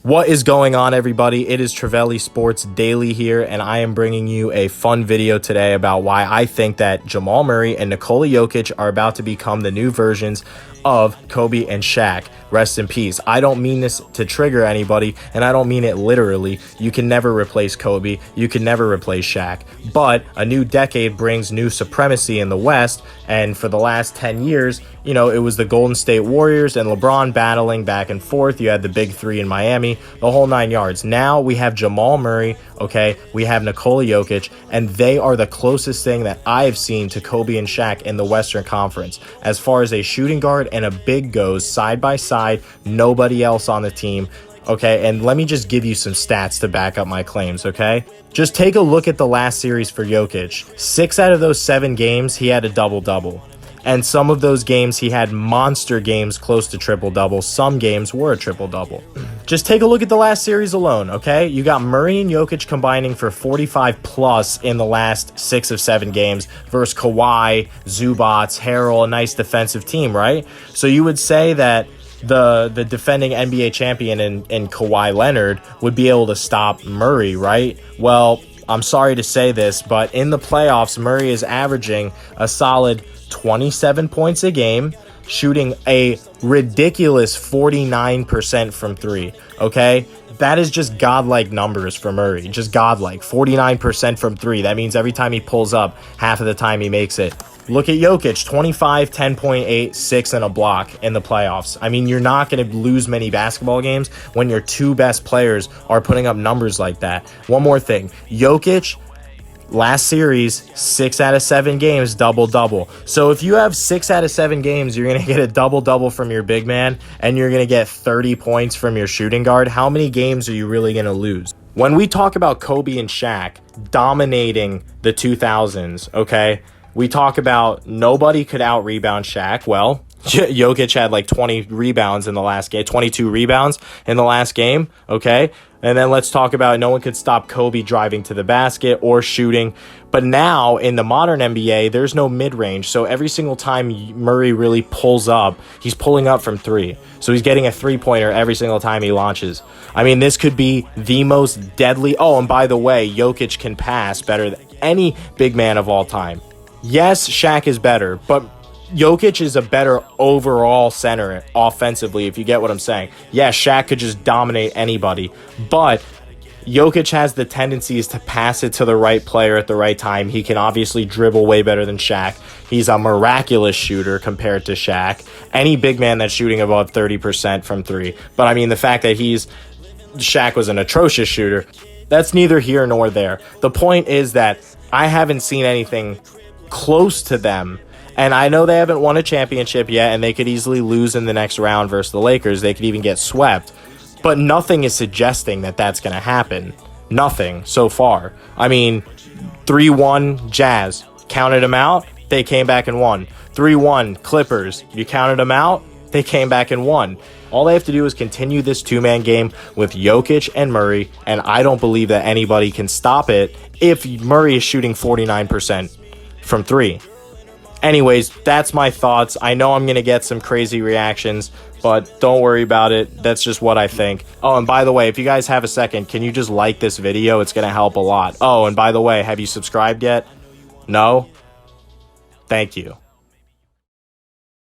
What is going on, everybody? It is Trevely Sports Daily here, and I am bringing you a fun video today about why I think that Jamal Murray and Nikola Jokic are about to become the new versions of Kobe and Shaq. Rest in peace. I don't mean this to trigger anybody, and I don't mean it literally. You can never replace Kobe. You can never replace Shaq. But a new decade brings new supremacy in the West, and for the last 10 years, you know, it was the Golden State Warriors and LeBron battling back and forth. You had the big three in Miami, the whole 9 yards. Now we have Jamal Murray, okay? We have Nikola Jokic, and they are the closest thing that I have seen to Kobe and Shaq in the Western Conference. As far as a shooting guard and a big goes, side by side, nobody else on the team. Okay, and let me just give you some stats to back up my claims, okay? Just take a look at the last series for Jokic. 6 out of those 7 games, he had a double-double. And some of those games, he had monster games close to triple-double. Some games were a triple-double. Just take a look at the last series alone, okay? You got Murray and Jokic combining for 45-plus in the last 6 of 7 games versus Kawhi, Zubats, Harrell, a nice defensive team, right? So you would say that the defending NBA champion in Kawhi Leonard would be able to stop Murray, right? Well, I'm sorry to say this, but in the playoffs, Murray is averaging a solid 27 points a game, shooting a ridiculous 49% from three, okay? That is just godlike numbers for Murray, just godlike. 49% from three. That means every time he pulls up, half of the time he makes it. Look at Jokic, 25, 10.8, 6 and a block in the playoffs. I mean, you're not going to lose many basketball games when your two best players are putting up numbers like that. One more thing, Jokic, last series, 6 out of 7 games, double-double. So if you have 6 out of 7 games, you're going to get a double-double from your big man, and you're going to get 30 points from your shooting guard. How many games are you really going to lose? When we talk about Kobe and Shaq dominating the 2000s, okay, we talk about nobody could out-rebound Shaq. Well, Jokic had like 20 rebounds in the last game, 22 rebounds in the last game, okay? And then let's talk about no one could stop Kobe driving to the basket or shooting. But now in the modern NBA, there's no mid-range. So every single time Murray really pulls up, he's pulling up from three. So he's getting a three-pointer every single time he launches. I mean, this could be the most deadly. Oh, and by the way, Jokic can pass better than any big man of all time. Yes, Shaq is better, but Jokic is a better overall center offensively, if you get what I'm saying. Yeah, Shaq could just dominate anybody, but Jokic has the tendencies to pass it to the right player at the right time. He can obviously dribble way better than Shaq. He's a miraculous shooter compared to Shaq. Any big man that's shooting above 30% from three. But I mean, the fact that Shaq was an atrocious shooter, that's neither here nor there. The point is that I haven't seen anything close to them. And I know they haven't won a championship yet, and they could easily lose in the next round versus the Lakers. They could even get swept. But nothing is suggesting that that's going to happen. Nothing so far. I mean, 3-1 Jazz. Counted them out. They came back and won. 3-1 Clippers. You counted them out. They came back and won. All they have to do is continue this two-man game with Jokic and Murray, and I don't believe that anybody can stop it if Murray is shooting 49% from three. Anyways, that's my thoughts. I know I'm going to get some crazy reactions, but don't worry about it. That's just what I think. Oh, and by the way, if you guys have a second, can you just like this video? It's going to help a lot. Oh, and by the way, have you subscribed yet? No? Thank you.